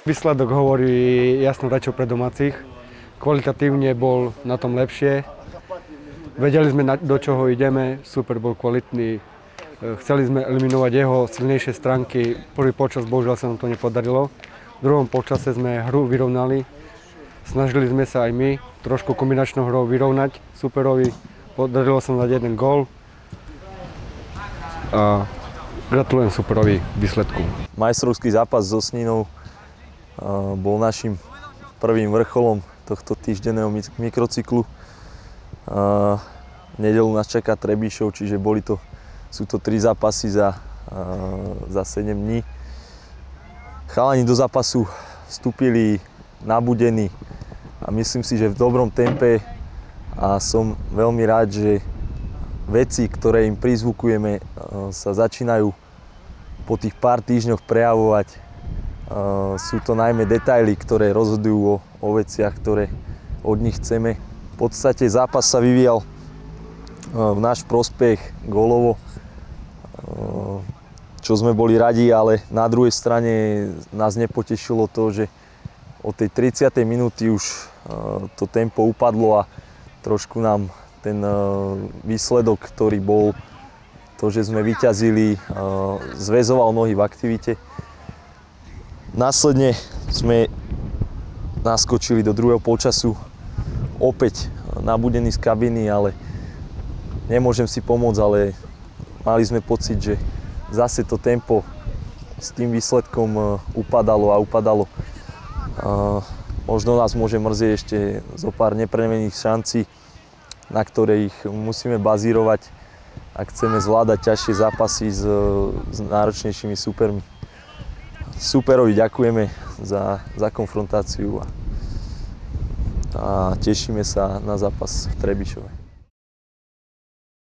Výsledok hovorí jasnou rečou pre domácich. Kvalitatívne bol na tom lepšie. Vedeli sme, do čoho ideme, super bol kvalitný. Chceli sme eliminovať jeho silnejšie stránky. Prvý počas bohužiaľ sa nám to nepodarilo. V druhom počase sme hru vyrovnali. Snažili sme sa aj my trošku kombinačnou hrou vyrovnať superovi. Podarilo sa nám dať jeden gól. A gratulujem superovi výsledku. Majstrovský zápas so Sninou bol našim prvým vrcholom tohto týždenného mikrocyklu. V nedeľu nás čaká Trebišov, čiže sú to 3 zápasy za 7 dní. Chalani do zápasu vstúpili nabudení a myslím si, že v dobrom tempe a som veľmi rád, že veci, ktoré im prizvukujeme, sa začínajú po tých pár týždňoch prejavovať. Sú to najmä detaily, ktoré rozhodujú o veciach, ktoré od nich chceme. V podstate zápas sa vyvíjal v náš prospech gólovo, čo sme boli radi, ale na druhej strane nás nepotešilo to, že od tej 30. minúty už to tempo upadlo a trošku nám ten výsledok, ktorý bol to, že sme vyťazili, zväzoval nohy v aktivite. Následne sme naskočili do druhého polčasu opäť nabudení z kabiny, ale nemôžem si pomôcť, ale mali sme pocit, že zase to tempo s tým výsledkom upadalo a upadalo. Možno nás môže mrzieť ešte zo pár nepremenených šancí, na ktoré ich musíme bazírovať, ak chceme zvládať ťažšie zápasy s náročnejšími supermi. Superovi ďakujeme za konfrontáciu a tešíme sa na zápas v Trebišove.